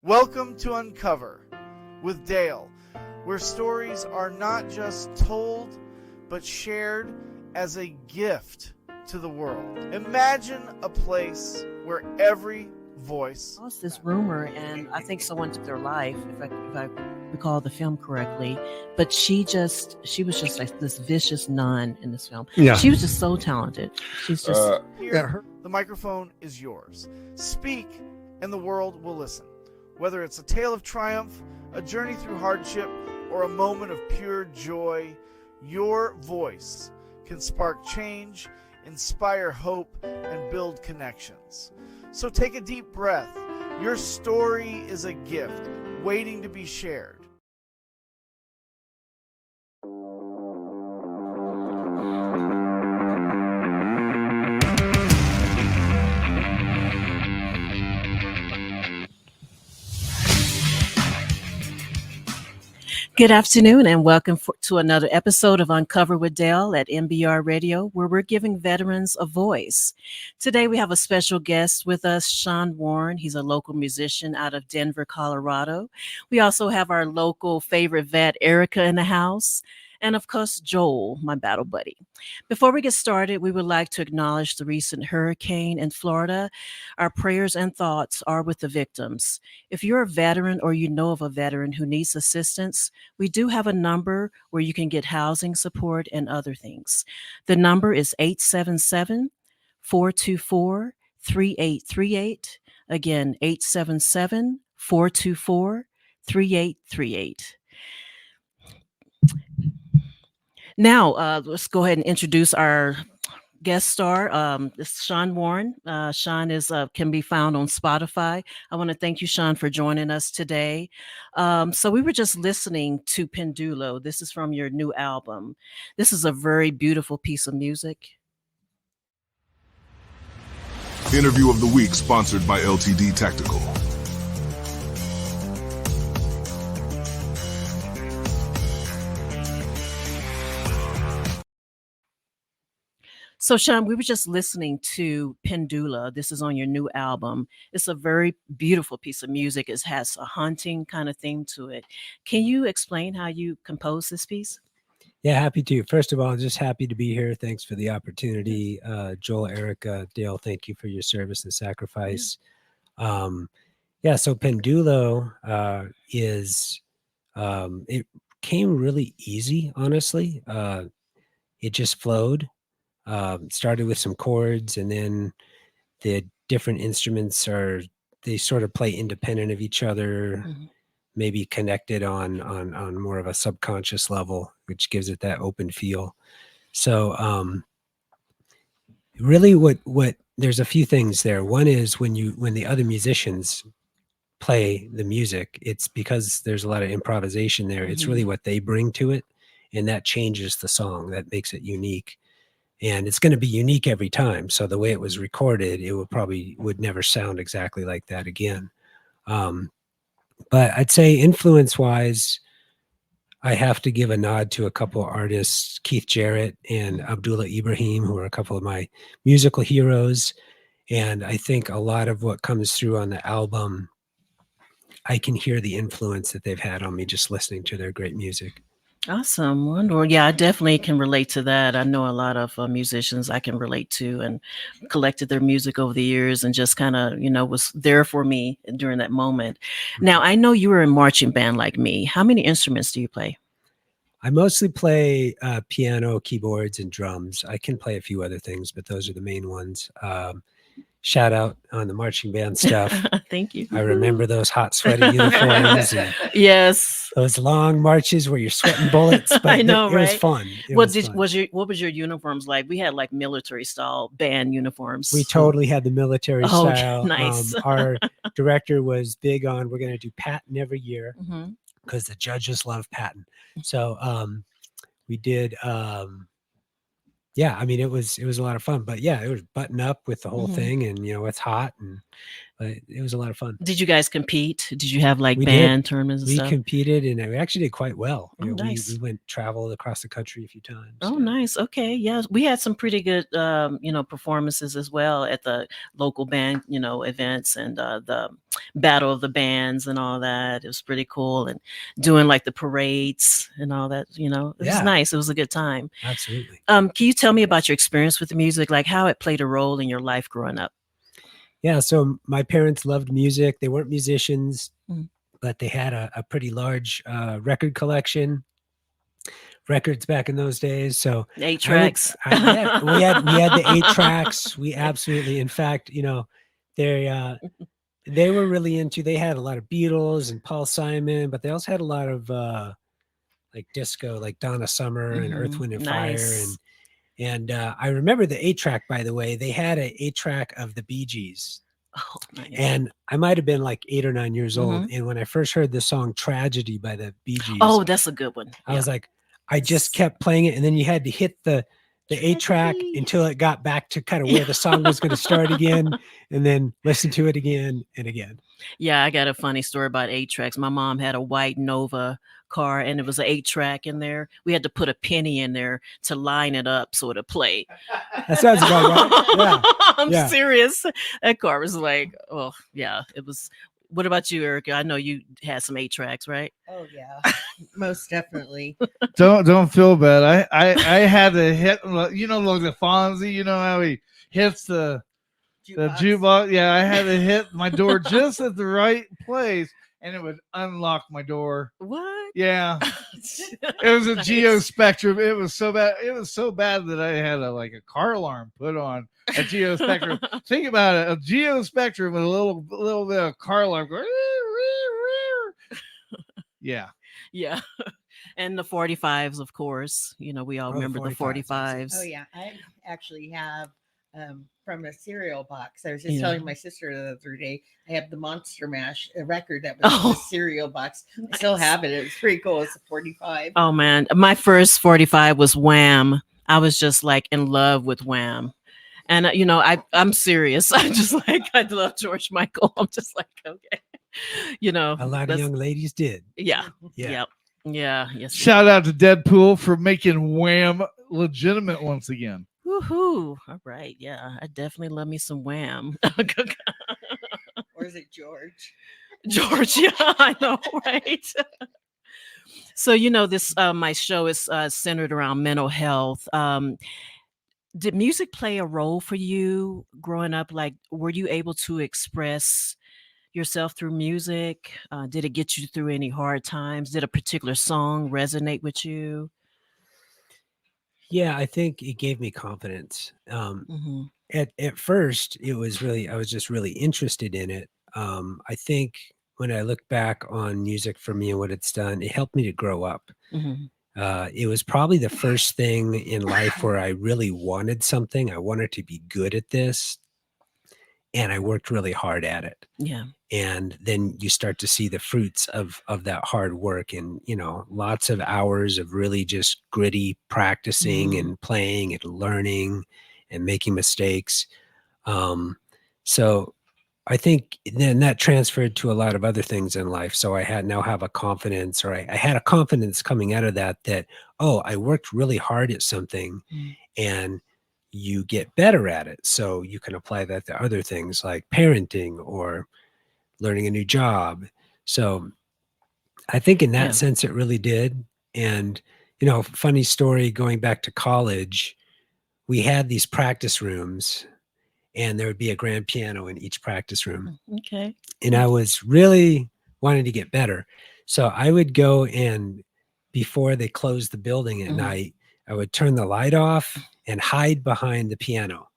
Welcome to Uncover with Dale, where stories are not just told, but shared as a gift to the world. Imagine a place where every voice... Lost this rumor, and I think someone took their life, if I recall the film correctly. But she was just like this vicious nun in this film. Yeah. She was just so talented. She's just... Here, the microphone is yours. Speak, and the world will listen. Whether it's a tale of triumph, a journey through hardship, or a moment of pure joy, your voice can spark change, inspire hope, and build connections. So take a deep breath. Your story is a gift waiting to be shared. Good afternoon, and welcome to another episode of Uncover with Dale at MBR Radio, where we're giving veterans a voice. Today, we have a special guest with us, Sean Warren. He's a local musician out of Denver, Colorado. We also have our local favorite vet, Erika, in the house. And of course, Joel, my battle buddy. Before we get started, we would like to acknowledge the recent hurricane in Florida. Our prayers and thoughts are with the victims. If you're a veteran or you know of a veteran who needs assistance, we do have a number where you can get housing support and other things. The number is 877-424-3838. Again, 877-424-3838. Now, let's go ahead and introduce our guest star. This is Sean Warren. Sean can be found on Spotify. I want to thank you, Sean, for joining us today. So we were just listening to Pendulo. This is from your new album. This is a very beautiful piece of music. Interview of the week sponsored by LTD Tactical. So, Sean, we were just listening to Pendula. This is on your new album. It's a very beautiful piece of music. It has a haunting kind of theme to it. Can you explain how you composed this piece? Yeah, happy to. First of all, just happy to be here. Thanks for the opportunity. Joel, Erika, Dale, thank you for your service and sacrifice. So Pendulo it came really easy, honestly. It just flowed. Started with some chords, and then the different instruments they sort of play independent of each other, maybe connected on more of a subconscious level, which gives it that open feel. So really what there's a few things there. One is when the other musicians play the music, it's because there's a lot of improvisation there. It's really what they bring to it, and that changes the song, that makes it unique. And it's going to be unique every time. So the way it was recorded, it would never sound exactly like that again. But I'd say influence-wise, I have to give a nod to a couple of artists, Keith Jarrett and Abdullah Ibrahim, who are a couple of my musical heroes. And I think a lot of what comes through on the album, I can hear the influence that they've had on me just listening to their great music. Awesome. Wonderful. Yeah, I definitely can relate to that. I know a lot of musicians I can relate to, and collected their music over the years, and just kind of, was there for me during that moment. Now, I know you were in marching band like me. How many instruments do you play? I mostly play piano, keyboards, and drums. I can play a few other things, but those are the main ones. Shout out on the marching band stuff. Thank you. I remember those hot, sweaty uniforms. Yes. Those long marches where you're sweating bullets. But I know, it was fun. What was your uniforms like? We had like military style band uniforms. We totally had the military style. Nice. Our director was big on, we're going to do Patton every year because the judges love Patton. So we did. It was a lot of fun, but yeah, it was button up with the whole thing, and it's hot, and but it was a lot of fun. Did you guys compete? Did you have like We band did. tournaments and We stuff? competed and we actually did quite well. Oh, nice. We went traveled across the country a few times. Oh, yeah. nice. Okay. Yeah. We had some pretty good, performances as well at the local band, events and the battle of the bands and all that. It was pretty cool. And doing like the parades and all that, it was Yeah. nice. It was a good time. Absolutely. Can you tell me about your experience with the music, like how it played a role in your life growing up? Yeah. So my parents loved music. They weren't musicians, Mm. but they had a pretty large record collection. Records back in those days. So 8 tracks. we had the 8 tracks. We absolutely, in fact, they were really into, they had a lot of Beatles and Paul Simon, but they also had a lot of like disco, like Donna Summer and Earth, Wind and Fire. Nice. And I remember the 8 track, by the way. They had an 8 track of the Bee Gees. Oh, nice. And I might have been like 8 or 9 years old. And when I first heard the song Tragedy by the Bee Gees, Oh, that's a good one. I was like, I just kept playing it. And then you had to hit the 8 track until it got back to kind of where the song was going to start again, and then listen to it again and again. Yeah, I got a funny story about 8 tracks. My mom had a white Nova car and it was an 8 track in there. We had to put a penny in there to line it up so it'd play. That sounds about right. Yeah. I'm serious. That car was like, oh yeah, it was. What about you, Erika? I know you had some 8 tracks, right? Oh yeah, most definitely. Don't feel bad. I had to hit, like the Fonzie, how he hits the jukebox. Yeah, I had to hit my door just at the right place, and it would unlock my door. What? Yeah, it was a Geo Spectrum. It was so bad. It was so bad that I had a car alarm put on a Geo Spectrum. Think about it, a Geo Spectrum with a little bit of car alarm going. Yeah. Yeah. And the 45s, of course. We all remember the 45s. Oh yeah, I actually have from a cereal box. I was just telling my sister the other day, I have the Monster Mash, a record that was in the cereal box. I still have it. It was pretty cool. It's a 45. Oh man, my first 45 was Wham. I was just like in love with Wham. And I'm serious. I love George Michael. I'm just like, okay. A lot of young ladies did. Yeah. Yep. Yeah. Yes. Shout out to Deadpool for making Wham legitimate once again. Woohoo. All right. Yeah. I definitely love me some Wham. Or is it George? George. Yeah, I know, right? So, this my show is centered around mental health. Did music play a role for you growing up? Like, were you able to express yourself through music? Did it get you through any hard times? Did a particular song resonate with you? Yeah, I think it gave me confidence. At first, it was I was just really interested in it. I think when I look back on music for me and what it's done, it helped me to grow up. It was probably the first thing in life where I really wanted something. I wanted to be good at this, and I worked really hard at it. Yeah. And then you start to see the fruits of that hard work, and lots of hours of really just gritty practicing and playing and learning and making mistakes. So I think then that transferred to a lot of other things in life. So I now have a confidence, or I had a confidence coming out of that, oh, I worked really hard at something and you get better at it. So you can apply that to other things like parenting or learning a new job. So I think in that sense, it really did. And, funny story, going back to college, we had these practice rooms and there would be a grand piano in each practice room. Okay. And I was really wanting to get better. So I would go, and before they closed the building at night, I would turn the light off and hide behind the piano,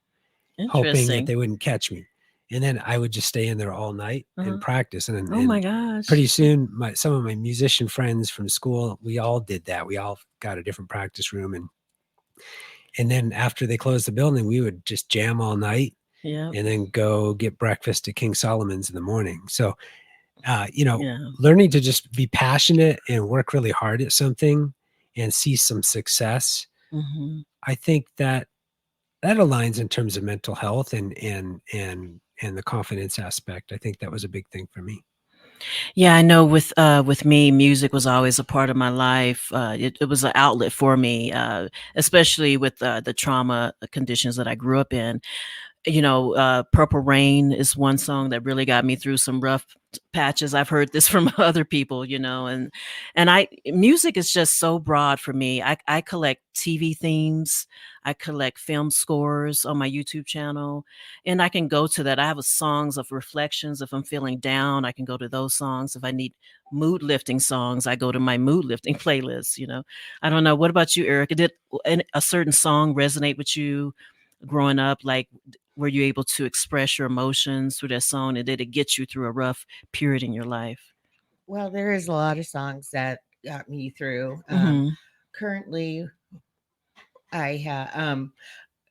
hoping that they wouldn't catch me. And then I would just stay in there all night and practice. And my gosh. Pretty soon, some of my musician friends from school, we all did that. We all got a different practice room. And then after they closed the building, we would just jam all night and then go get breakfast at King Solomon's in the morning. So, learning to just be passionate and work really hard at something and see some success. I think that aligns in terms of mental health and and the confidence aspect. I think that was a big thing for me. Yeah, I know with me, music was always a part of my life. It was an outlet for me, especially with the trauma conditions that I grew up in. Purple Rain is one song that really got me through some rough patches. I've heard this from other people, and music is just so broad for me. I collect TV themes, I collect film scores on my YouTube channel, and I can go to that. I have songs of reflections. If I'm feeling down, I can go to those songs. If I need mood lifting songs, I go to my mood lifting playlist. I don't know. What about you, Erika? Did a certain song resonate with you growing up? Like, were you able to express your emotions through that song, and did it get you through a rough period in your life? Well, there is a lot of songs that got me through. Currently, I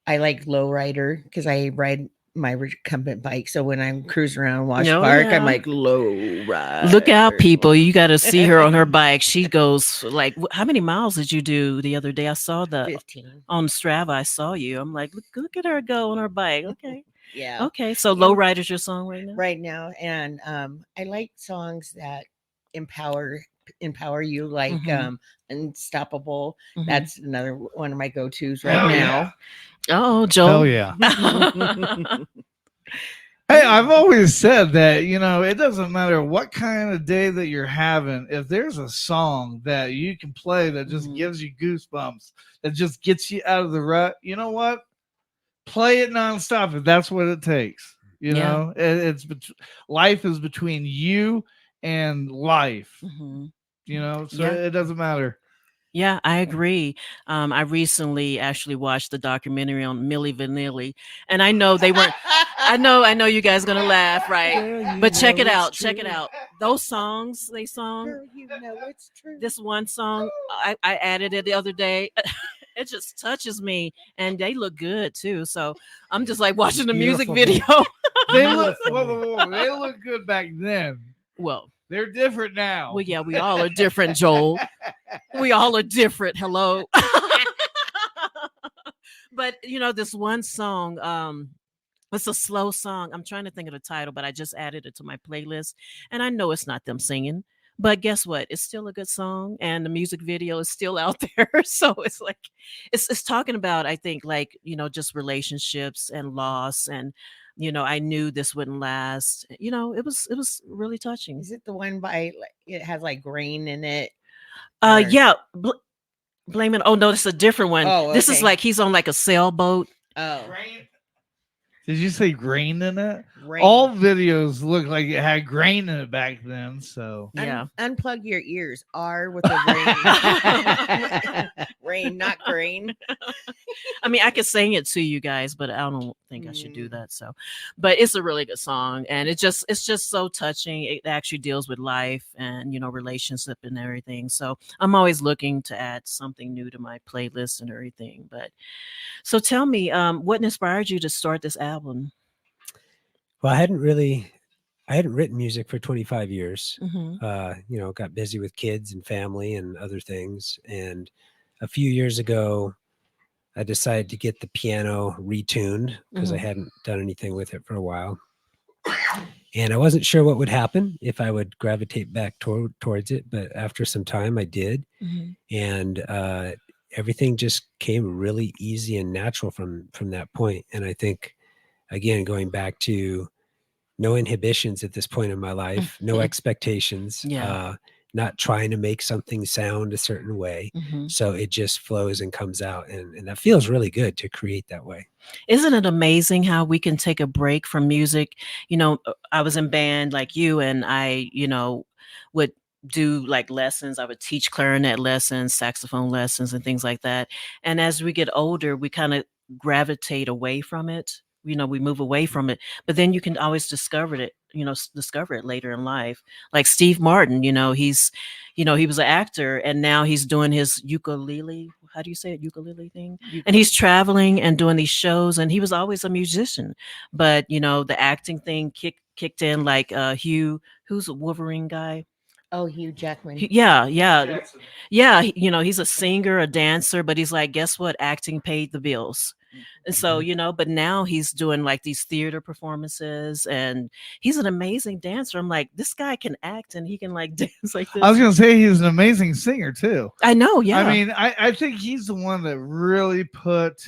like lowrider because I ride my recumbent bike. So when I'm cruising around Wash Park, I'm like low ride. Look out, people! You got to see her on her bike. She goes like, how many miles did you do the other day? I saw 15 on Strava. I saw you. I'm like, look at her go on her bike. Okay, yeah. Okay, so lowrider's your song right now. Right now, and I like songs that empower you, like Unstoppable. That's another one of my go-tos right now. Oh, Joel. Hell yeah. Hey, I've always said that, it doesn't matter what kind of day that you're having. If there's a song that you can play that just gives you goosebumps, that just gets you out of the rut, you know what? Play it nonstop if that's what it takes. It's life is between you and life. So it doesn't matter. Yeah, I agree. I recently actually watched the documentary on Milli Vanilli, and I know they weren't. I know you guys gonna laugh, right? Girl, but check it out. Check it out. Those songs they sung. Girl, it's true. This one song, I added it the other day. It just touches me, and they look good too. So I'm just like watching the music video. They look good back then. Well, they're different now. Well, yeah, we all are different, Joel. We all are different. Hello. But this one song, it's a slow song. I'm trying to think of the title, but I just added it to my playlist, and I know it's not them singing. But guess what? It's still a good song, and the music video is still out there. So it's like, it's talking about, I think, like, just relationships and loss, and I knew this wouldn't last. It was really touching. Is it the one by it has like grain in it? Yeah. Blame it. Oh no, it's a different one. Oh, okay. This is like he's on like a sailboat. Oh. Grain? Did you say grain in it? Rain. All videos look like it had grain in it back then. So yeah, unplug your ears. R with the rain. Rain, not grain. I mean, I could sing it to you guys, but I don't think I should do that. So, but it's a really good song, and it's just so touching. It actually deals with life and relationship and everything. So I'm always looking to add something new to my playlist and everything. But so tell me, what inspired you to start this album? Well, I hadn't written music for 25 years. Got busy with kids and family and other things. And a few years ago, I decided to get the piano retuned because I hadn't done anything with it for a while. And I wasn't sure what would happen if I would gravitate back towards it. But after some time, I did. And everything just came really easy and natural from that point. And I think, again, going back to no inhibitions at this point in my life, no expectations, not trying to make something sound a certain way. So it just flows and comes out. And that feels really good to create that way. Isn't it amazing how we can take a break from music? I was in band like you, and I, would do like lessons. I would teach clarinet lessons, saxophone lessons, and things like that. And as we get older, we kind of gravitate away from it. We move away from it, but then you can always discover it later in life. Like Steve Martin, he was an actor, and now he's doing his ukulele. How do you say it? Ukulele thing. And he's traveling and doing these shows, and he was always a musician, but the acting thing kicked in, like Hugh, who's a Wolverine guy. Oh, Hugh Jackman. Yeah. He's a singer, a dancer, but he's like, guess what? Acting paid the bills. And so, but now he's doing like these theater performances, and he's an amazing dancer. I'm like, this guy can act and he can like dance like this. I was going to say he's an amazing singer too. I know. Yeah. I mean, I think he's the one that really put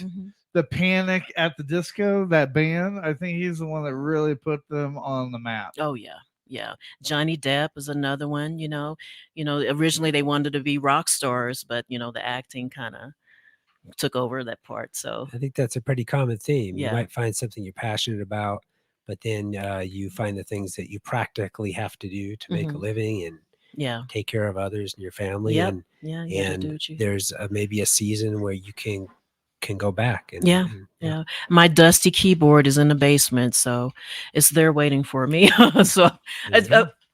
the Panic at the Disco, that band. I think he's the one that really put them on the map. Oh, yeah. Yeah. Johnny Depp is another one, originally they wanted to be rock stars, but, the acting kind of took over that part. So I think that's a pretty common theme. Yeah. You might find something you're passionate about, but then you find the things that you practically have to do to make a living and take care of others and your family. Yep. And, Yeah, you gotta do and what you- there's maybe a season where you can go back. And, Yeah. My dusty keyboard is in the basement, so it's there waiting for me. So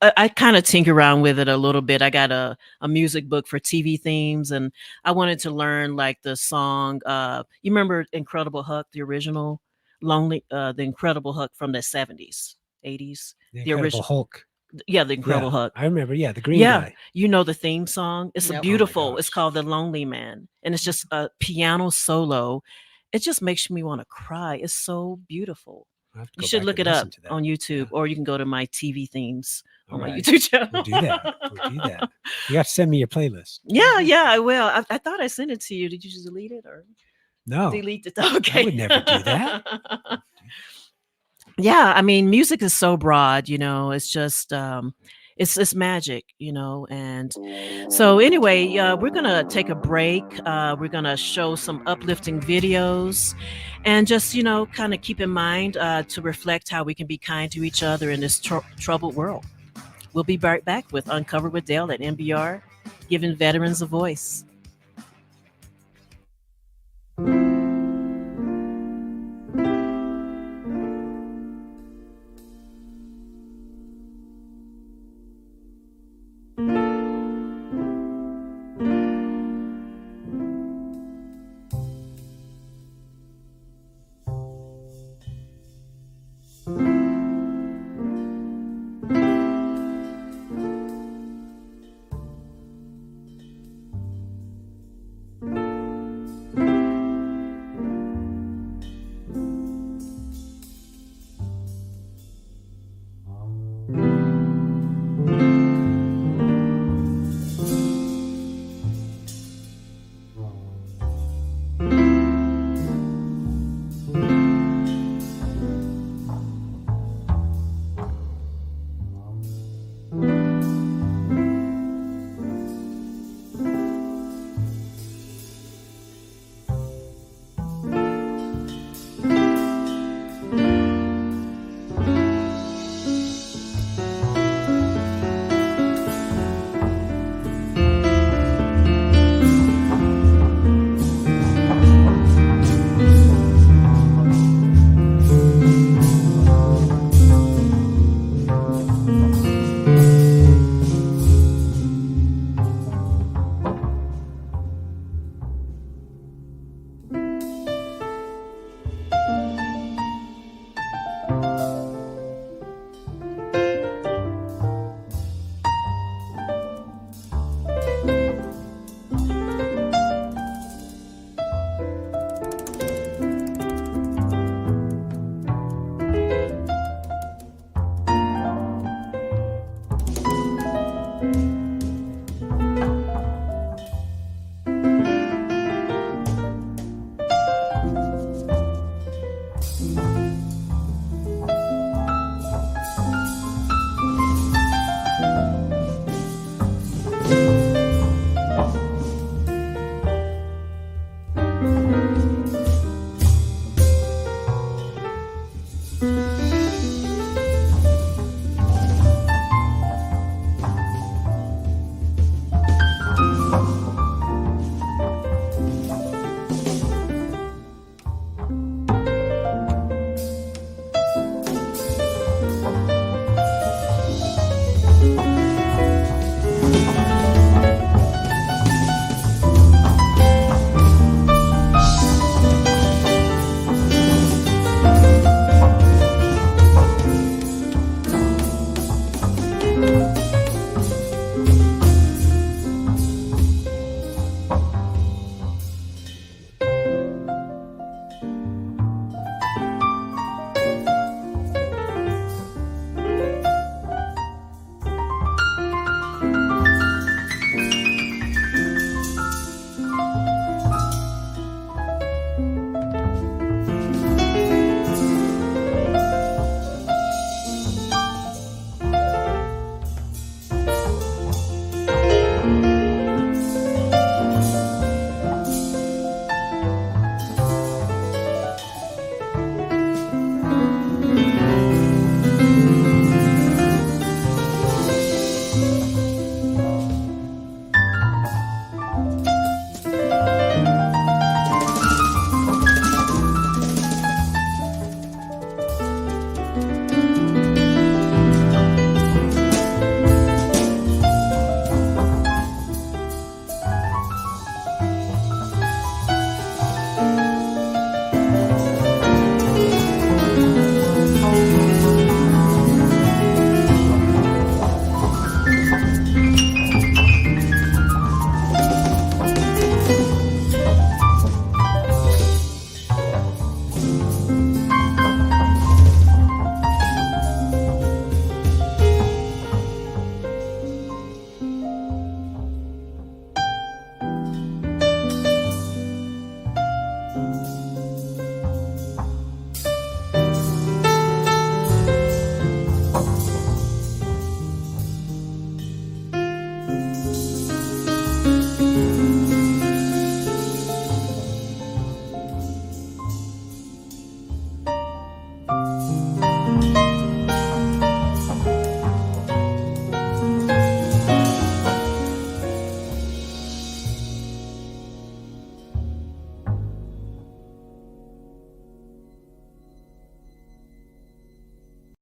I kind of tinker around with it a little bit. I got a music book for TV themes, and I wanted to learn like the song. You remember Incredible Hulk, the original the Incredible Hulk from the 70s, 80s? The original Hulk. Yeah, the Incredible Hulk. I remember. Yeah, the green guy. The theme song. It's beautiful. It's called The Lonely Man, and it's just a piano solo. It just makes me want to cry. It's so beautiful. You should look it up on YouTube, or you can go to my TV themes on my YouTube channel. We'll do that. You have to send me your playlist. Yeah, I will. I thought I sent it to you. Did you just delete it or no? Delete it. Okay. I would never do that. Yeah, I mean, music is so broad. It's just it's magic, and so anyway, we're gonna take a break. We're gonna show some uplifting videos, and just kind of keep in mind to reflect how we can be kind to each other in this troubled world. We'll be right back with Uncover with Dale at NBR, giving veterans a voice.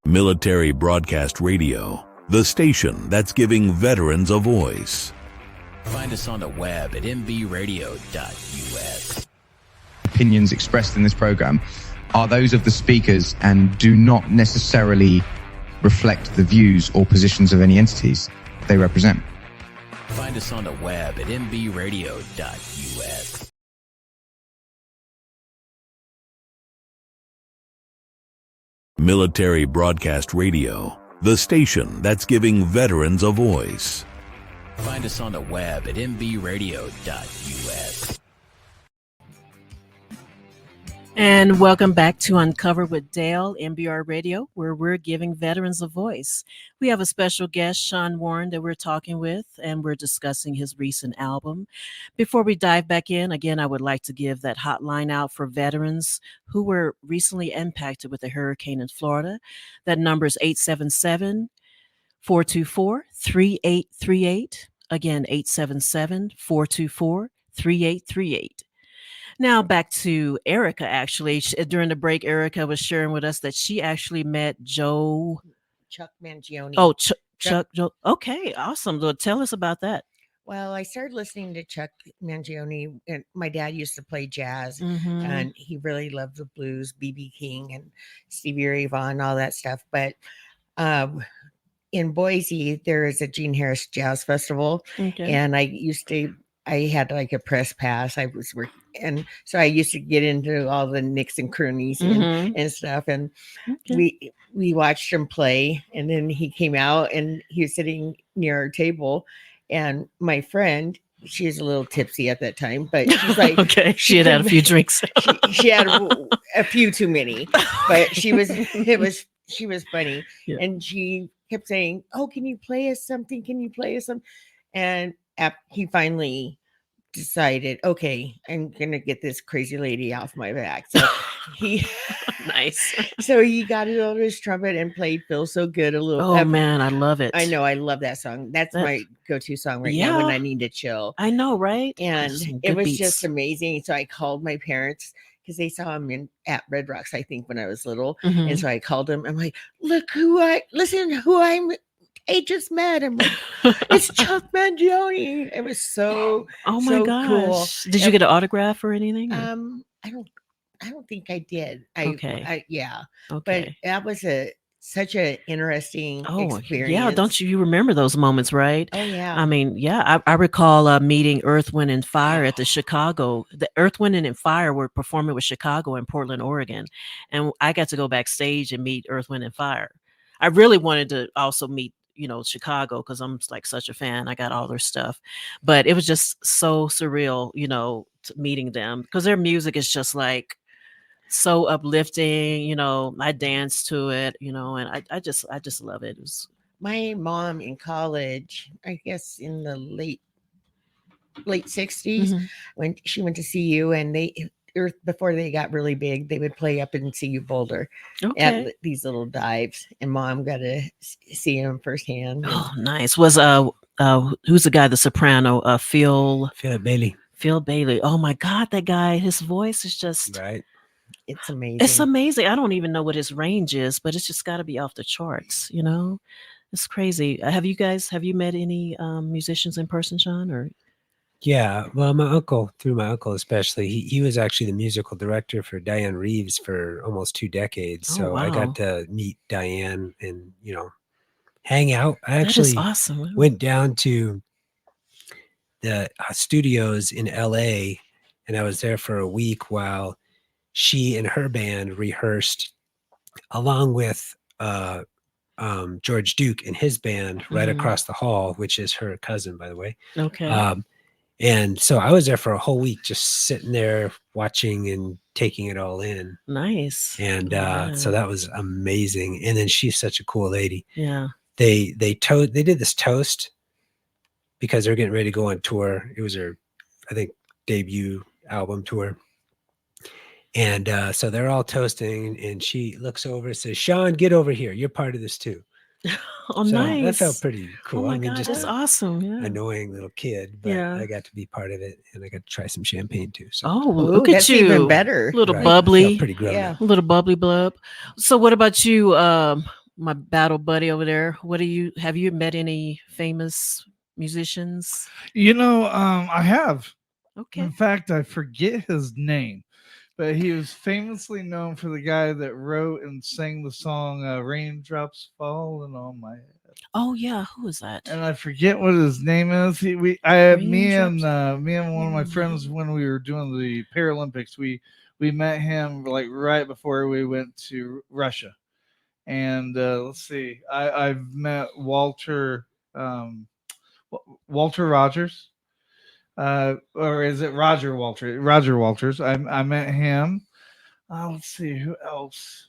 Military Broadcast Radio, the station that's giving veterans a voice. Find us on the web at mbradio.us. Opinions expressed in this program are those of the speakers and do not necessarily reflect the views or positions of any entities they represent. Find us on the web at mbradio.us. Military Broadcast Radio, the station that's giving veterans a voice. Find us on the web at mbradio.us. And welcome back to Uncover with Dale, MBR Radio, where we're giving veterans a voice. We have a special guest, Sean Warren, that we're talking with, and we're discussing his recent album. Before we dive back in, again, I would like to give that hotline out for veterans who were recently impacted with a hurricane in Florida. That number is 877-424-3838. Again, 877-424-3838. Now back to Erika, actually. During the break, Erika was sharing with us that she actually met Chuck Mangione. Oh, Chuck. Okay, awesome. So tell us about that. Well, I started listening to Chuck Mangione, and my dad used to play jazz, Mhm. and he really loved the blues, B.B. King and Stevie Ray Vaughan, all that stuff. But in Boise, there is a Gene Harris Jazz Festival, Okay. and I had like a press pass. I was working, and so I used to get into all the nicks and croonies Mhm. and stuff. And Okay. we watched him play, and then he came out, and he was sitting near our table, and my friend, she was a little tipsy at that time, but she's like, Okay, she had a few drinks. she had a few too many, but she was funny. Yeah. And she kept saying, "Oh, can you play us something? Can you play us some?" And he finally decided, okay, I'm gonna get this crazy lady off my back. So he Nice. so he got it on his trumpet and played "Feel So Good" a little. Oh man, I love it. I know, I love that song. That's my go-to song right now when I need to chill. I know, right? And There's some it good was beats. just amazing. So I called my parents because they saw him at Red Rocks, I think, when I was little. Mhm. And so I called him. I'm like, I just met him. Like, it's Chuck Mangione. It was so Oh my so gosh. cool. Did you get an autograph or anything? Or? I don't think I did. Okay. Yeah. Okay. But that was such an interesting experience. Yeah, don't you remember those moments, right? Oh yeah. I mean, yeah, I recall meeting Earth, Wind, and Fire at the Chicago. The Earth, Wind, and Fire were performing with Chicago and Portland, Oregon, and I got to go backstage and meet Earth, Wind, and Fire. I really wanted to also meet, Chicago, because I'm like such a fan. I got all their stuff, but it was just so surreal, meeting them, because their music is just like so uplifting. I danced to it, and I just love it. It was My mom in college, I guess in the late 60s, when she went to CU, and before they got really big, they would play up in CU Boulder at these little dives, and Mom got to see him firsthand. Oh, nice. Was who's the guy, the soprano? Phil Bailey. Phil Bailey. Oh my God, that guy! His voice is just right. It's amazing. It's amazing. I don't even know what his range is, but it's just got to be off the charts. It's crazy. Have you met any musicians in person, Sean? Or Yeah, well, through my uncle especially, he was actually the musical director for Diane Reeves for almost 2 decades. Oh, So I wow. got to meet Diane and, hang out. I That is actually awesome. went down to the studios in LA, and I was there for a week while she and her band rehearsed along with George Duke and his band right across the hall, which is her cousin, by the way. Okay. And so I was there for a whole week, just sitting there watching and taking it all in. Nice. And Yeah. so that was amazing. And then she's such a cool lady. Yeah. They did this toast because they're getting ready to go on tour. It was her, I think, debut album tour. And so they're all toasting, and she looks over and says, "Sean, get over here. You're part of this too." Oh, So nice. that felt pretty cool. Oh my I mean, God, just that's an awesome. Yeah. annoying little kid, but Yeah. I got to be part of it, and I got to try some champagne too. So Oh, Ooh, look at that's you. even better. Little right, bubbly. felt pretty grown Yeah. up. A little bubbly blub. So what about you, my battle buddy over there? Have you met any famous musicians? I have. Okay. In fact, I forget his name, but he was famously known for the guy that wrote and sang the song "Raindrops Falling on My Head." Oh yeah, who is that? And I forget what his name is. Me and one of my friends, when we were doing the Paralympics, we met him like right before we went to Russia. And let's see, I've met Walter Rogers, or is it Roger Walters? Roger Walters. I met him. Let's see who else.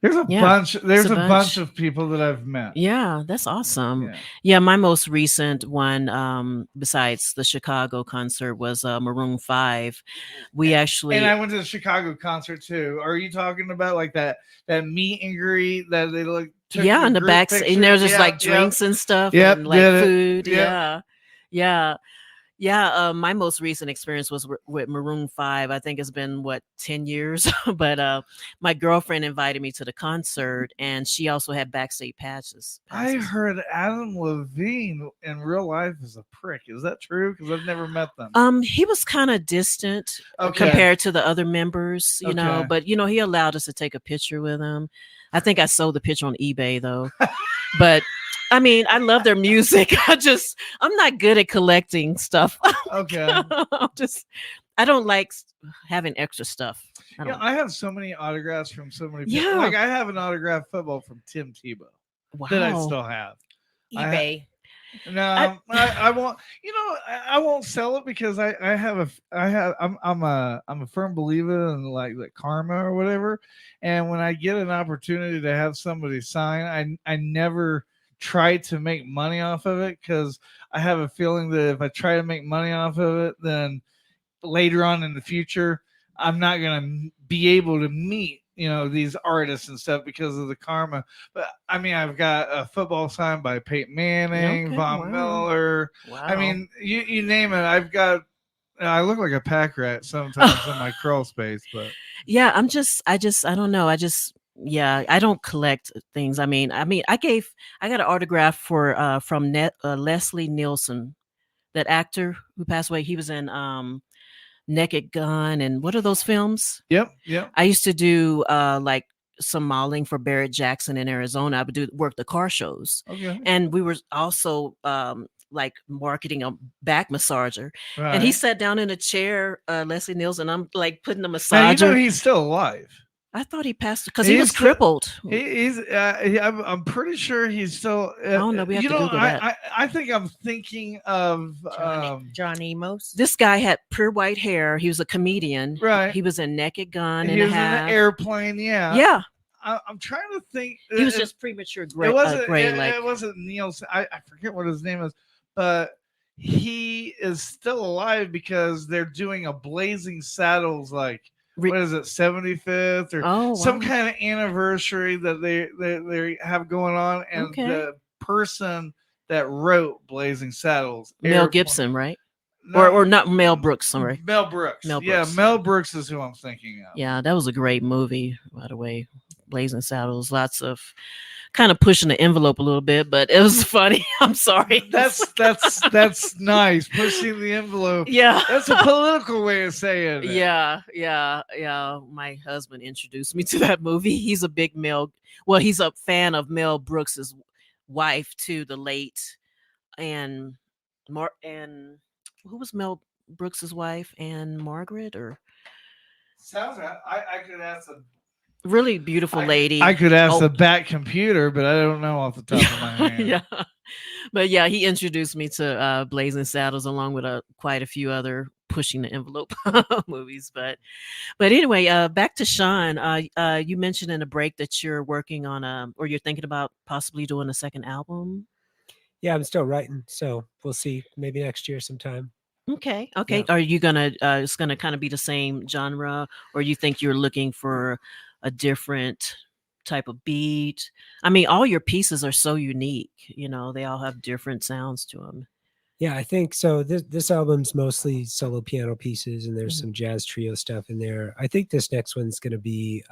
There's a bunch. There's a bunch of people that I've met. Yeah, that's awesome. Yeah, my most recent one, besides the Chicago concert, was Maroon 5. We actually, and I went to the Chicago concert too. Are you talking about like that meet and greet that they look? Yeah, in the back, and there's just like drinks and stuff, and like food. Yeah. My most recent experience was with Maroon 5. I think it's been 10 years, but my girlfriend invited me to the concert, and she also had backstage passes. I heard Adam Levine in real life is a prick. Is that true? Because I've never met them. He was kind of distant compared to the other members, you know, but he allowed us to take a picture with him. I think I sold the picture on eBay though, but. I mean, I love their music. I'm not good at collecting stuff. Okay. I don't like having extra stuff. I have so many autographs from so many people. Yeah. Like I have an autographed football from Tim Tebow that I still have. eBay. I won't. I won't sell it because I'm a firm believer in like karma or whatever. And when I get an opportunity to have somebody sign, I never try to make money off of it, because I have a feeling that if I try to make money off of it, then later on in the future I'm not going to be able to meet these artists and stuff because of the karma. But I mean, I've got a football signed by Peyton Manning, Von Miller. Wow. I mean, you name it. I look like a pack rat sometimes in my crawl space, but yeah, I don't know. Yeah, I don't collect things. I mean, I got an autograph from Leslie Nielsen, that actor who passed away. He was in Naked Gun and what are those films? Yep. I used to do like some modeling for Barrett Jackson in Arizona. I would work the car shows. Okay. And we were also like marketing a back massager. Right. And he sat down in a chair, Leslie Nielsen. I'm like putting a massager. Now, he's still alive. I thought he passed because he was crippled. I'm pretty sure he's still. I don't know. We have to Google that. I think I'm thinking of John Amos. This guy had pure white hair. He was a comedian. Right. He was in Naked Gun. He was in an airplane. Yeah. Yeah. I'm trying to think. He was just premature gray. It wasn't Nielsen. I forget what his name is, but he is still alive because they're doing a Blazing Saddles what is it, 75th or some kind of anniversary that they have going on, and the person that wrote Blazing Saddles, Mel Gibson, right? No, or not Mel Brooks, sorry. Mel Brooks. Yeah, Mel Brooks is who I'm thinking of. Yeah, that was a great movie, by the way. Blazing Saddles, lots of kind of pushing the envelope a little bit, but it was funny. I'm sorry. That's nice. Pushing the envelope. Yeah. That's a political way of saying it. Yeah. My husband introduced me to that movie. He's a big he's a fan of Mel Brooks's wife to the late and and who was Mel Brooks's wife, and Margaret, or Sounds right. I could ask the really beautiful lady. I could ask Oh. the back computer, but I don't know off the top of my head. Yeah, but yeah, he introduced me to Blazing Saddles along with quite a few other pushing the envelope movies. But anyway, back to Sean. You mentioned in a break that you're working on or you're thinking about possibly doing a second album. Yeah, I'm still writing, so we'll see. Maybe next year sometime. Okay. Yeah. Are you gonna? It's gonna kind of be the same genre, or you think you're looking for a different type of beat? I mean, all your pieces are so unique. You know, they all have different sounds to them. Yeah, I think so. This album's mostly solo piano pieces, and there's Mhm. some jazz trio stuff in there. I think this next one's going to be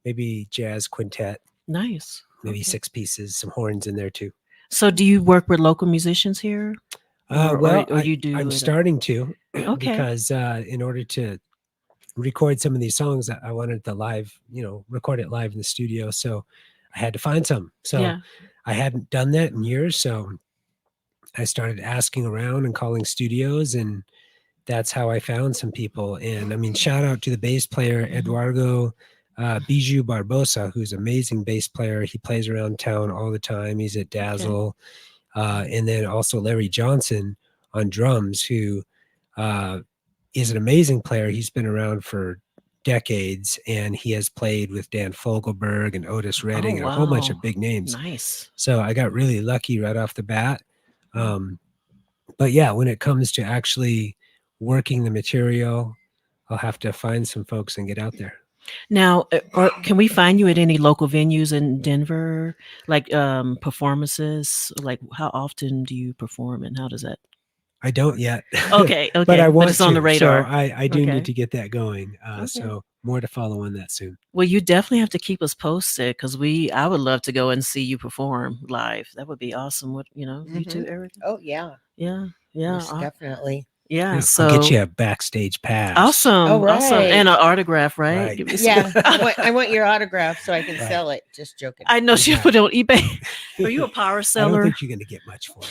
maybe jazz quintet, Nice. maybe Okay. 6 pieces, some horns in there too. So, do you work with local musicians here? Or you do? I'm starting to, Okay. because in order to record some of these songs, I wanted to record it live in the studio. So I had to find some. So Yeah. I hadn't done that in years. So I started asking around and calling studios, and that's how I found some people. And I mean, shout out to the bass player, Eduardo Bijou Barbosa, who's an amazing bass player. He plays around town all the time. He's at Dazzle. And then also Larry Johnson on drums, who is an amazing player. He's been around for decades, and he has played with Dan Fogelberg and Otis Redding and a whole bunch of big names. Nice. So I got really lucky right off the bat. But yeah, when it comes to actually working the material, I'll have to find some folks and get out there. Now, or can we find you at any local venues in Denver, like performances? Like, how often do you perform, and how does that? I don't yet. Okay, But I want it's on the radar. So I do Okay. need to get that going. Okay. So more to follow on that soon. Well, you definitely have to keep us posted, because I would love to go and see you perform live. That would be awesome. What you too, Erika? Oh yeah, yeah, most definitely. yeah. Yeah, So I'll get you a backstage pass. awesome, Oh, right. awesome, and an autograph, right? Right. Give me some- Yeah, I want your autograph so I can Right. sell it. Just joking. I know she put it on eBay. Are you a power I don't seller? think you're going to get much for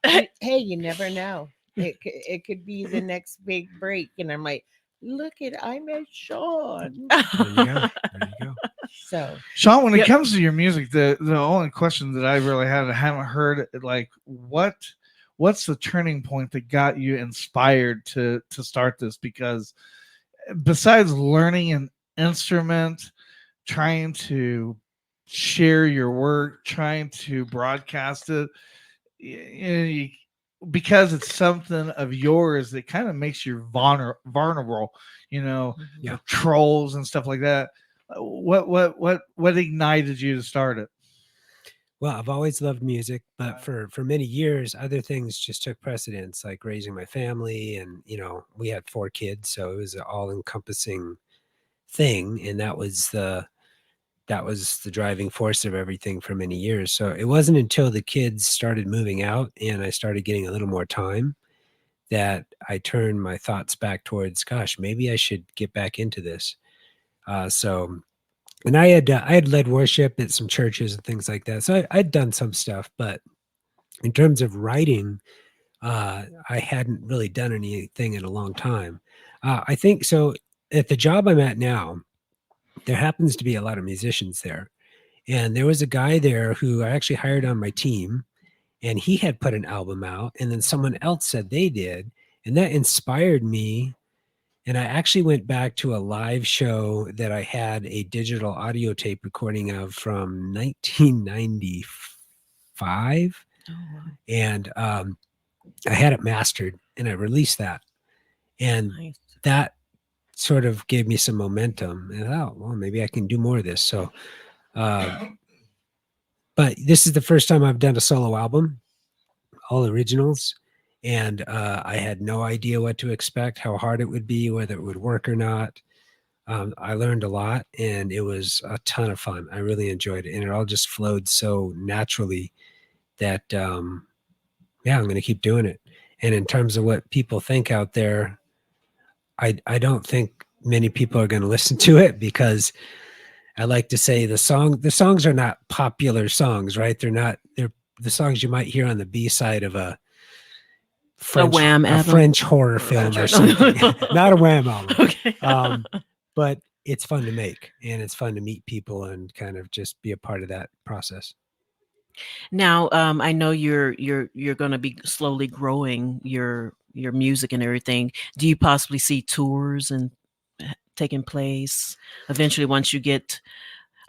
it. Hey, you never know. It could be the next big break, and I'm like, look at I met Sean. There you go. There you go. So Sean, when it Yep. comes to your music, the only question that I really had, I haven't heard, like, what's the turning point that got you inspired to start this? Because besides learning an instrument, trying to share your work, trying to broadcast it, because it's something of yours that kind of makes you vulnerable, Yeah. with trolls and stuff like that. What ignited you to start it? Well, I've always loved music, but for many years, other things just took precedence, like raising my family. And, we had 4 kids, so it was an all-encompassing thing. And that was the driving force of everything for many years. So it wasn't until the kids started moving out and I started getting a little more time that I turned my thoughts back towards, gosh, maybe I should get back into this. And I had led worship at some churches and things like that. So I'd done some stuff, but in terms of writing, I hadn't really done anything in a long time. I think so. At the job I'm at now, there happens to be a lot of musicians there. And there was a guy there who I actually hired on my team, and he had put an album out, and then someone else said they did. And that inspired me. And I actually went back to a live show that I had a digital audio tape recording of from 1995. Oh, wow. And I had it mastered, and I released that. And Nice. that sort of gave me some momentum. And well, maybe I can do more of this. So, but this is the first time I've done a solo album, all originals. And I had no idea what to expect, how hard it would be, whether it would work or not. I learned a lot, and it was a ton of fun. I really enjoyed it. And it all just flowed so naturally that, I'm going to keep doing it. And in terms of what people think out there, I don't think many people are going to listen to it, because I like to say the songs are not popular songs, right? They're the songs you might hear on the B-side of a Wham album? French horror film or something. Not a Wham album. Okay. But it's fun to make, and it's fun to meet people and kind of just be a part of that process. Now, I know you're going to be slowly growing your music and everything. Do you possibly see tours and taking place eventually once you get?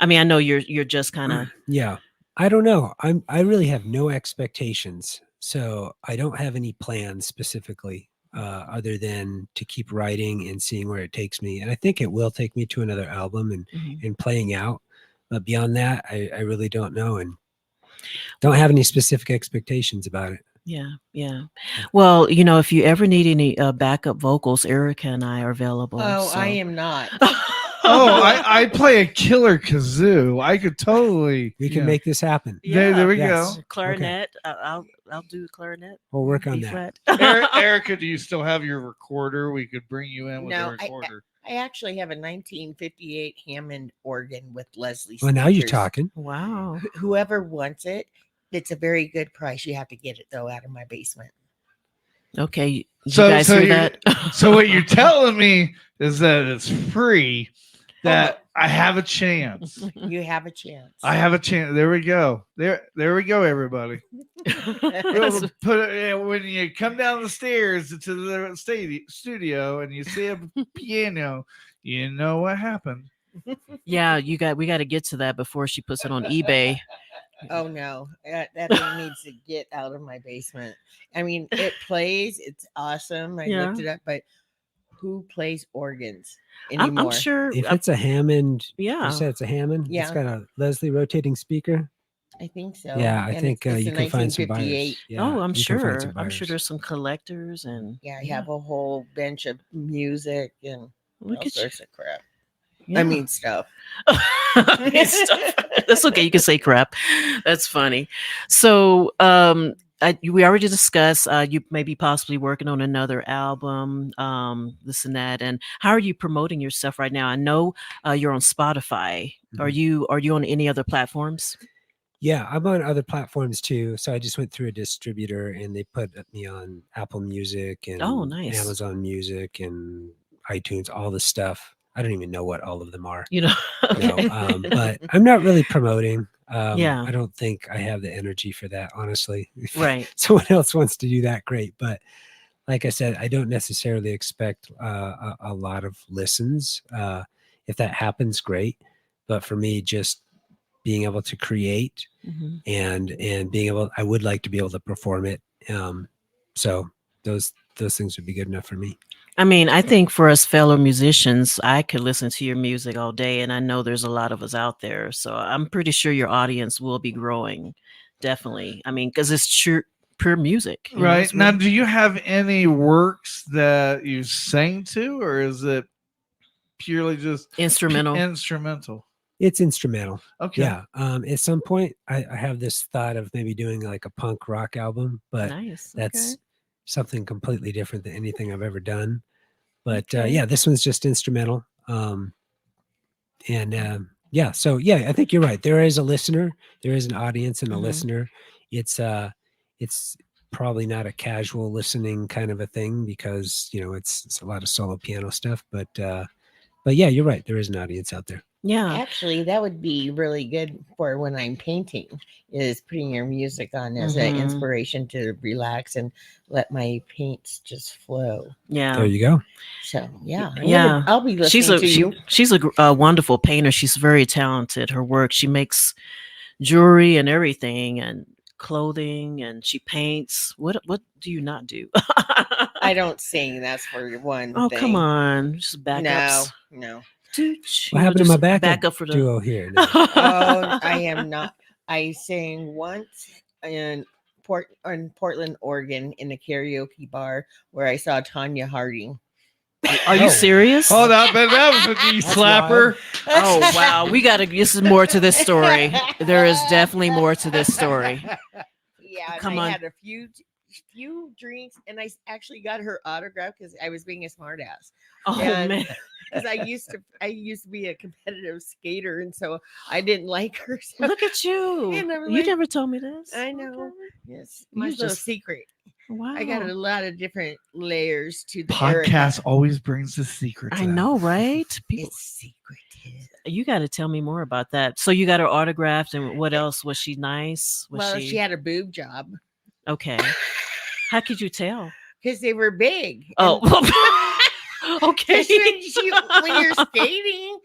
I mean, I know you're just kind of. Yeah, I don't know. I really have no expectations, so I don't have any plans specifically, other than to keep writing and seeing where it takes me. And I think it will take me to another album and playing out. But beyond that, I really don't know, and don't have any specific expectations about it. Yeah. Well, if you ever need any backup vocals, Erika and I are available. Oh, so. I am not. I play a killer kazoo. I could totally. We can make this happen. There we Yes. go. Clarinet. I'll do the clarinet. We'll work on B that. flat. Erika, do you still have your recorder? We could bring you in with No, a recorder. I actually have a 1958 Hammond organ with Leslie. Well, now you're speakers. talking. Wow. Whoever wants it, it's a very good price. You have to get it though out of my basement. Okay. You So- guys so hear you're- that? So what you're telling me is that it's free, that I have a chance. You have a chance. I have a chance. There we go. There we go, everybody. We'll put it, when you come down the stairs to the studio and you see a piano, you know what happened. Yeah, we got to get to that before she puts it on eBay. Oh no, that thing needs to get out of my basement. I mean, it plays. It's awesome. I looked it up, but who plays organs anymore? I'm sure. If it's a Hammond, Yeah. you said it's a Hammond. Yeah. It's got a Leslie rotating speaker. I think so. Yeah, I And think it's you can find some 1958. buyers. Yeah, I'm you can find sure. some I'm sure buyers. there's some collectors and. Yeah, I have a whole bench of music and Look all at you. sorts of crap. Yeah. I mean stuff. Stuff. That's okay. You can say crap. That's funny. So, we already discussed you may be possibly working on another album, this and that. And how are you promoting yourself right now? I know you're on Spotify. Mhm. Are you on any other platforms? Yeah, I'm on other platforms too. So I just went through a distributor and they put me on Apple Music and Nice. Amazon Music and iTunes, all the stuff. I don't even know what all of them are. Okay. But I'm not really promoting. Yeah. I don't think I have the energy for that, honestly. If Right. someone else wants to do that, great. But like I said, I don't necessarily expect a lot of listens. If that happens, great. But for me, just being able to create Mhm. and being able, I would like to be able to perform it. So those things would be good enough for me. I mean, I think for us fellow musicians, I could listen to your music all day, and I know there's a lot of us out there. So I'm pretty sure your audience will be growing. Definitely. I mean, because it's pure music. you know, Right. it's Now, really- do you have any works that you sang to, or is it purely just Instrumental. instrumental? It's instrumental. Okay. Yeah. At some point, I have this thought of maybe doing like a punk rock album, but Nice. that's okay. something completely different than anything I've ever done. But Okay. yeah, this one's just instrumental. Yeah, so yeah, I think you're right. There is a listener, there is an audience and a Mhm. listener. It's probably not a casual listening kind of a thing because it's a lot of solo piano stuff. But yeah, you're right. There is an audience out there. Yeah. Actually, that would be really good for when I'm painting, is putting your music on as an Mhm. inspiration to relax and let my paints just flow. Yeah. There you go. So yeah, Yeah. I'll be listening to you. She's a wonderful painter. She's very talented. Her work, she makes jewelry and everything and clothing, and she paints. What do you not do? I don't sing. That's for one Oh, thing. come on. Just No, backups. no. What happened to my backup for the duo here? No. Oh, I am not. I sang once in Portland, Oregon, in a karaoke bar where I saw Tanya Harding. Are you Oh. serious? Oh, that was a knee That's slapper. Oh, wow. We got to, this is more to this story. There is definitely more to this story. Yeah, and Come I on. had a few few drinks, and I actually got her autograph because I was being a smartass. Oh And- man. Because I used to be a competitive skater, and so I didn't like her. So Look at you. And I'm You like- never told me this. I know. Okay. Yes, You my little just- secret. Wow. I got a lot of different layers to the Podcast Erika. always brings the secrets. I out. know, right? People, It's secretive. you got to tell me more about that. So you got her autographed, and what else? Was she nice? Was Well, she had a boob job okay. How could you tell? because they were big. Oh, And okay. when you're skating,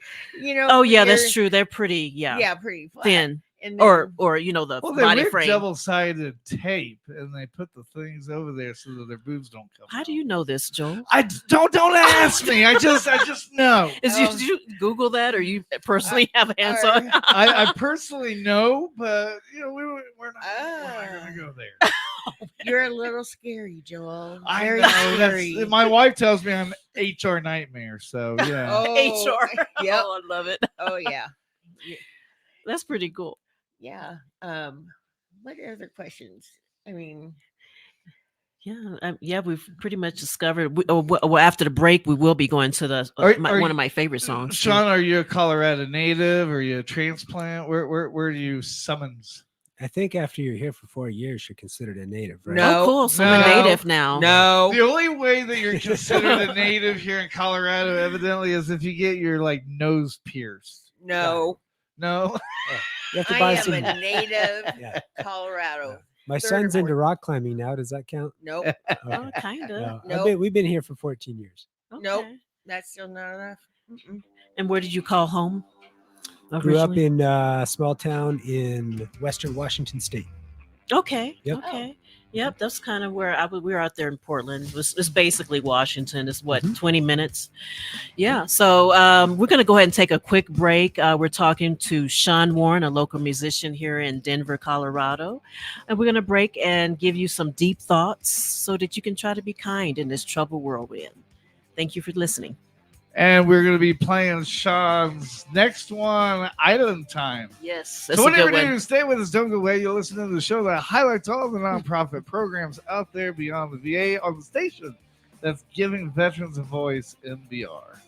Oh when yeah, that's you're- true. They're pretty, yeah, pretty flat. thin, And or then- the Well, they body ripped frame. double-sided tape, and they put the things over there so that their boobs don't come. How out. do you know this, Joel? Don't ask me. I just know. Did you Google that, or you personally have hands or- on? I personally know, but we're not gonna go there. You're a little scary, Joel. I Very know. scary. My wife tells me I'm HR nightmare. So yeah. Oh, HR. Yep. Oh, I love it. Oh yeah. That's pretty cool. Yeah. What other questions? I mean, Yeah, we've pretty much discovered. Well, after the break, we will be going to the Are one of my favorite songs. too. Sean, are you a Colorado native? Are you a transplant? Where do you summons? I think after you're here for 4 years, you're considered a native, right? No. Oh, cool. So I'm a No. native now. no. The only way that you're considered a native here in Colorado, evidently, is if you get your nose pierced. No. No. You have to I buy am some. a native Yeah. Colorado. My third son's or into fourth. rock climbing now. Does that count? Nope. Oh, kind of. No, Nope. we've been here for 14 years. Nope. That's still not enough. Mm-mm. And where did you call home? Grew up originally? in a small town in Western Washington State. Okay. Yep. Okay. Yep. That's kind of where we were out there in Portland. It's basically Washington. It's what, 20 minutes? Yeah. So we're going to go ahead and take a quick break. We're talking to Sean Warren, a local musician here in Denver, Colorado. And we're going to break and give you some deep thoughts so that you can try to be kind in this troubled world we're in. Thank you for listening. And we're going to be playing Sean's next one, Island Time. Yes. That's So a whatever good you one. do, stay with us. Don't go away. You'll listen to the show that highlights all the nonprofit programs out there beyond the VA on the station that's giving veterans a voice in VR.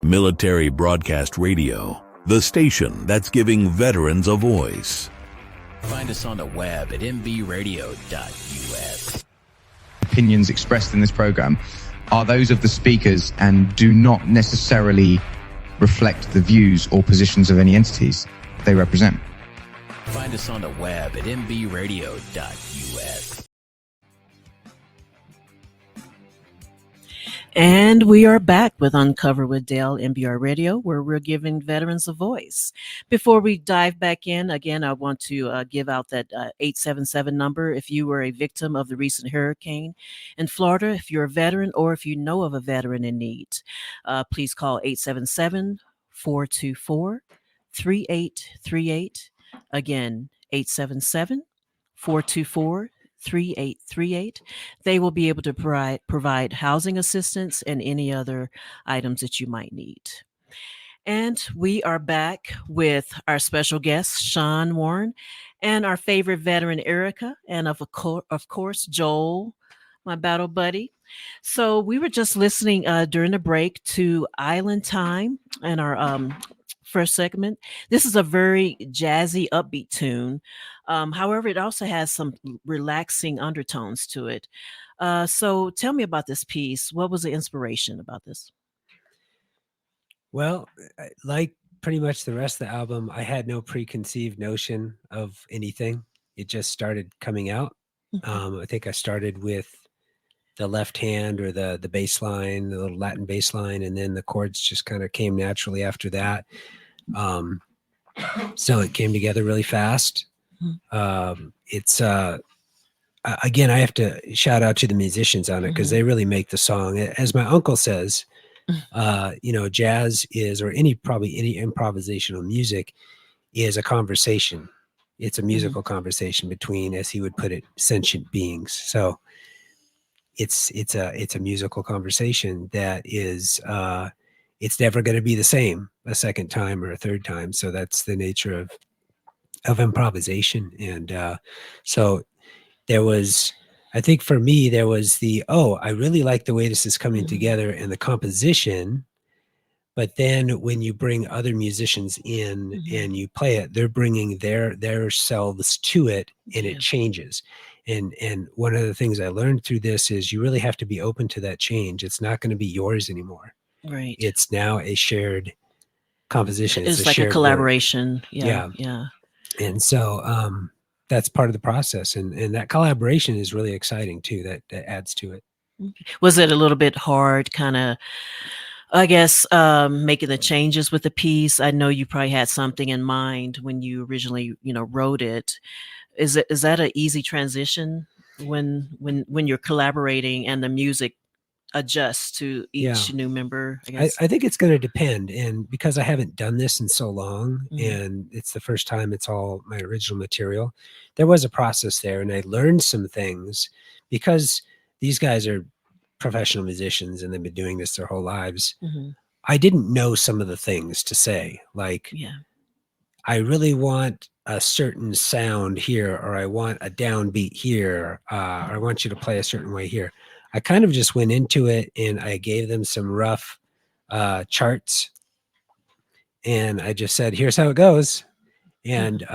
Military Broadcast Radio, the station that's giving veterans a voice. Find us on the web at mbradio.us. Opinions expressed in this program are those of the speakers and do not necessarily reflect the views or positions of any entities they represent. Find us on the web at mbradio.us. And we are back with Uncover with Dale, MBR Radio, where we're giving veterans a voice. Before we dive back in, again, I want to give out that 877 number if you were a victim of the recent hurricane in Florida, if you're a veteran or if you know of a veteran in need. Please call 877-424-3838. Again, 877-424-3838. They will be able to provide housing assistance and any other items that you might need. And we are back with our special guest, Sean Warren, and our favorite veteran, Erika, and of course, Joel, my battle buddy. So we were just listening during the break to Island Time and our first segment. This is a very jazzy, upbeat tune. However, it also has some relaxing undertones to it. So tell me about this piece. What was the inspiration about this? Well, like pretty much the rest of the album, I had no preconceived notion of anything. It just started coming out. Okay. I think I started with the left hand or the bass line, the little Latin bass line, and then the chords just kind of came naturally after that. So it came together really fast. It's again, I have to shout out to the musicians on it because they really make the song. As my uncle says, jazz is, or probably any improvisational music is a conversation. It's a musical conversation between, as he would put it, sentient beings. So it's a musical conversation that is it's never going to be the same a second time or a third time. So that's the nature of improvisation. And so there was, I think for me, there was I really like the way this is coming together and the composition. But then when you bring other musicians in and you play it, they're bringing their selves to it, and it changes. And one of the things I learned through this is you really have to be open to that change. It's not going to be yours anymore. Right. It's now a shared composition. It's like a collaboration. Work. Yeah. And so that's part of the process. And that collaboration is really exciting too. That adds to it. Was it a little bit hard kind of, I guess, making the changes with the piece? I know you probably had something in mind when you originally, wrote it. Is that an easy transition when you're collaborating and the music adjusts to each new member? I guess I think it's going to depend, and because I haven't done this in so long, and it's the first time it's all my original material, there was a process there, and I learned some things because these guys are professional musicians and they've been doing this their whole lives. I didn't know some of the things to say, like, I really want a certain sound here, or I want a downbeat here, or I want you to play a certain way here. I kind of just went into it and I gave them some rough charts, and I just said, here's how it goes. And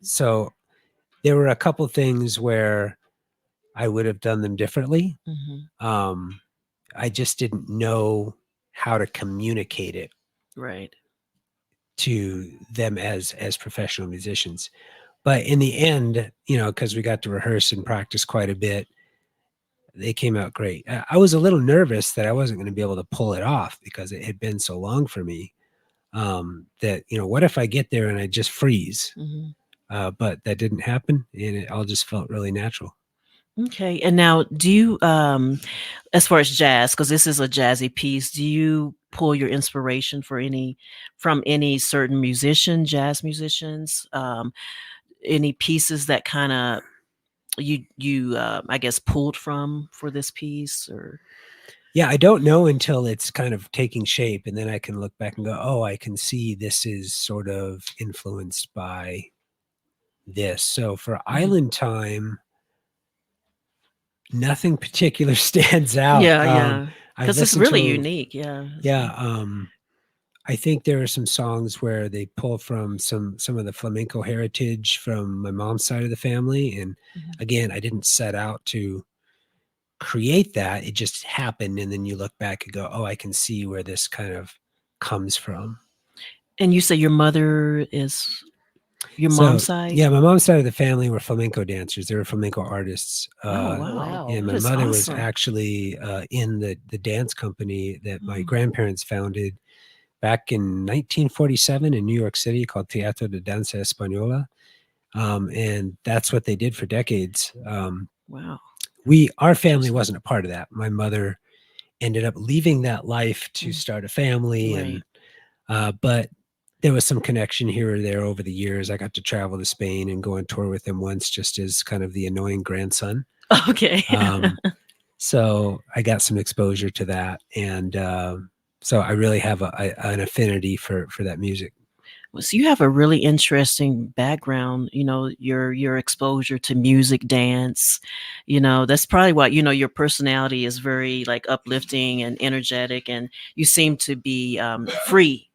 so there were a couple things where I would have done them differently. I just didn't know how to communicate it to them as professional musicians. But in the end, because we got to rehearse and practice quite a bit, they came out great. I was a little nervous that I wasn't going to be able to pull it off because it had been so long for me, that, what if I get there and I just freeze? But that didn't happen, and it all just felt really natural. Okay. And now, do you, as far as jazz, because this is a jazzy piece, do you pull your inspiration from any certain jazz musicians, any pieces that kind of you I guess pulled from for this piece? Or I don't know until it's kind of taking shape, and then I can look back and go, oh, I can see this is sort of influenced by this. So for Island Time, nothing particular stands out. Because it's really unique. I think there are some songs where they pull from some of the flamenco heritage from my mom's side of the family. And again, I didn't set out to create that. It just happened. And then you look back and go, oh, I can see where this kind of comes from. And you say your mother is your mom's side? Yeah, my mom's side of the family were flamenco dancers. They were flamenco artists. Wow. And my That is mother was awesome. actually in the dance company that my grandparents founded back in 1947 in New York City called Teatro de Danza Española. And that's what they did for decades. Wow. Our family wasn't a part of that. My mother ended up leaving that life to start a family. Right. And but there was some connection here or there over the years. I got to travel to Spain and go on tour with them once, just as kind of the annoying grandson. Okay. So I got some exposure to that. And so I really have an affinity for that music. So you have a really interesting background, your exposure to music, dance, that's probably what, your personality is very like uplifting and energetic, and you seem to be free,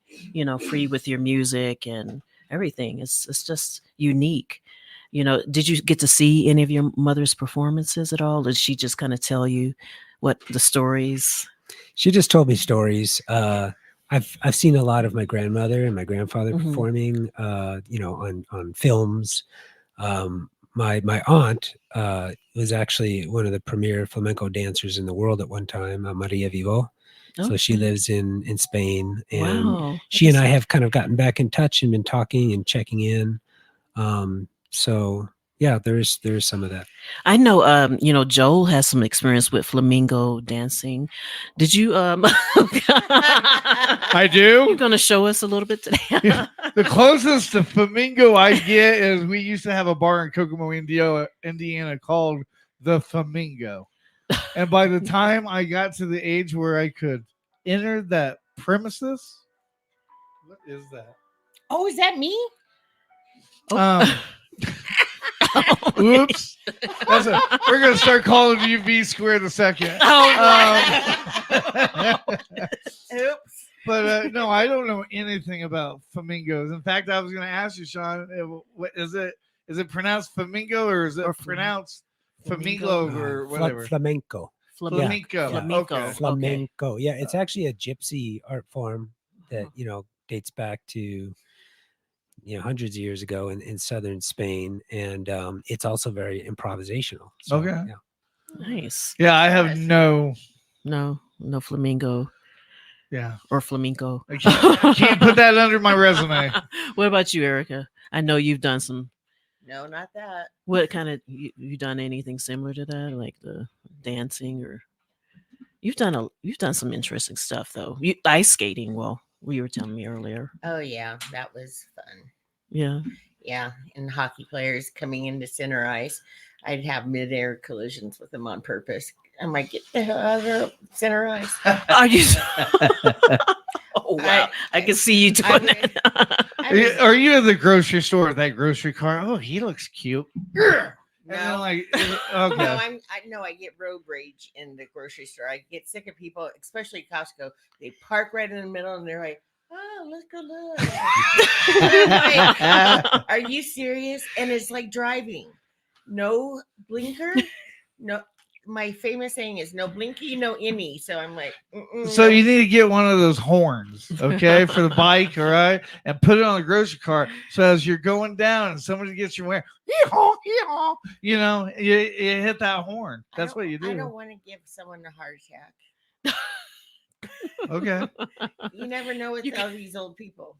free with your music and everything. It's just unique. Did you get to see any of your mother's performances at all? Did she just kind of tell you what the stories? She just told me stories. I've seen a lot of my grandmother and my grandfather performing, on films. My aunt was actually one of the premier flamenco dancers in the world at one time, Maria Vivo. So she lives in Spain, and she and I have kind of gotten back in touch and been talking and checking in. So yeah, there's some of that. I know, Joel has some experience with flamingo dancing. Did you? I do. You're going to show us a little bit today. The closest to flamingo I get is we used to have a bar in Kokomo, Indiana called the Flamingo. And by the time I got to the age where I could enter that premises, what is that? Oh, is that me? Oops. We're going to start calling you V squared the second. Oops. But no, I don't know anything about flamingos. In fact, I was going to ask you, Sean, what is it? Is it pronounced flamingo or is it pronounced flamingo or whatever? Flamenco. Flamenco. Flamenco. Okay. Flamenco. Yeah, it's actually a gypsy art form that dates back to hundreds of years ago in southern Spain, and it's also very improvisational. So, Okay. Yeah. Nice. Yeah, I have no flamingo. Yeah. Or flamenco. I can't put that under my resume. What about you, Erika? I know you've done some. No, not that. What kind of you done anything similar to that, like the dancing, or you've done some interesting stuff though. Ice skating. Well, you were telling me earlier. Oh yeah, that was fun. Yeah. Yeah, and hockey players coming into center ice, I'd have midair collisions with them on purpose. I'm like, get the hell out of center ice. Are you? Oh wow! I can see you doing that. Are you in the grocery store with that grocery cart? Oh, he looks cute. No, okay. I get road rage in the grocery store. I get sick of people, especially Costco. They park right in the middle, and they're like, "Oh, let's go look." Like, are you serious? And it's like driving. No blinker. No. My famous saying is no blinky, no any. So I'm like, so you need to get one of those horns, okay, for the bike, all right, and put it on the grocery cart. So as you're going down and somebody gets your way, you hit that horn. That's what you do. I don't want to give someone a heart attack. Okay. You never know with all these old people.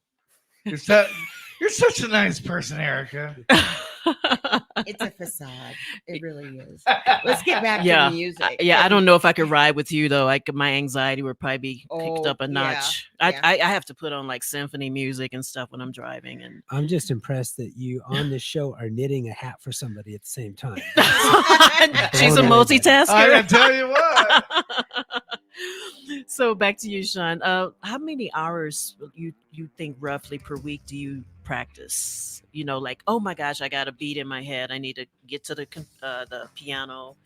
You're such a nice person, Erika. It's a facade. It really is. Let's get back to the music. I don't know if I could ride with you though. My anxiety would probably be picked up a notch. Yeah. I have to put on like symphony music and stuff when I'm driving. And I'm just impressed that you on this show are knitting a hat for somebody at the same time. She's a multitasker. I can tell you what. So back to you, Sean. How many hours you think roughly per week do you practice? Like, oh my gosh, I got a beat in my head. I need to get to the piano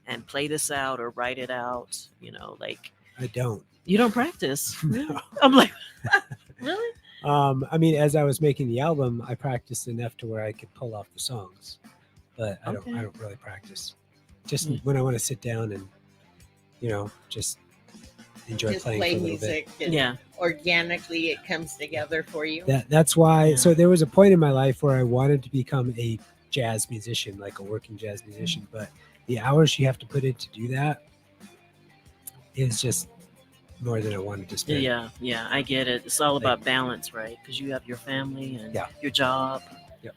and play this out or write it out. Like I don't. You don't practice? No. I'm like, I mean, as I was making the album, I practiced enough to where I could pull off the songs, but I don't really practice. Just when I want to sit down and, just enjoy Just playing play for a little music. bit. And Yeah. organically it comes together for you. That's why. Yeah. So there was a point in my life where I wanted to become a jazz musician, like a working jazz musician, but the hours you have to put in to do that is just more than I wanted to spend. Yeah, I get it. It's all about balance, right? Because you have your family and your job. Yep.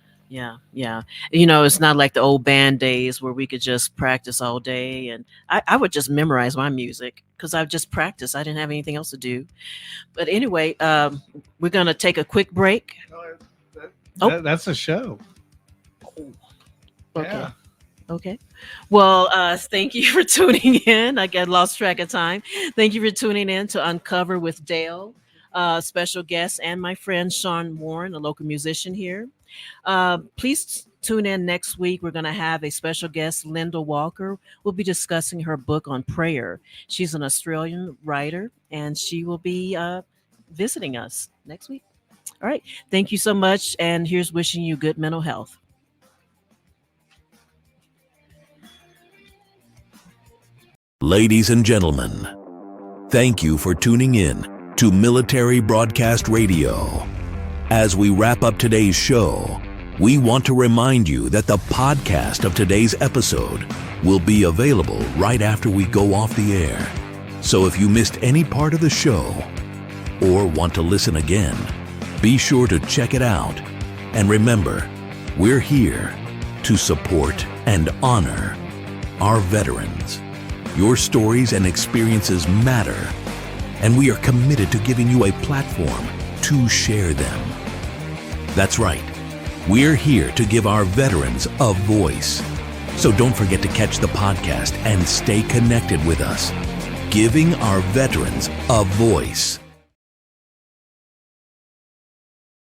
Yeah. It's not like the old band days where we could just practice all day. And I would just memorize my music because I just practiced. I didn't have anything else to do. But anyway, we're going to take a quick break. That's a show. Okay. Yeah. Okay. Well, thank you for tuning in. I got lost track of time. Thank you for tuning in to Uncover with Dale, special guest, and my friend Sean Warren, a local musician here. Please tune in next week. We're going to have a special guest, Linda Walker. We'll be discussing her book on prayer. She's an Australian writer, and she will be visiting us next week. All right. Thank you so much. And here's wishing you good mental health. Ladies and gentlemen, thank you for tuning in to Military Broadcast Radio. As we wrap up today's show, we want to remind you that the podcast of today's episode will be available right after we go off the air. So if you missed any part of the show or want to listen again, be sure to check it out. And remember, we're here to support and honor our veterans. Your stories and experiences matter, and we are committed to giving you a platform to share them. That's right. We're here to give our veterans a voice. So don't forget to catch the podcast and stay connected with us. Giving our veterans a voice.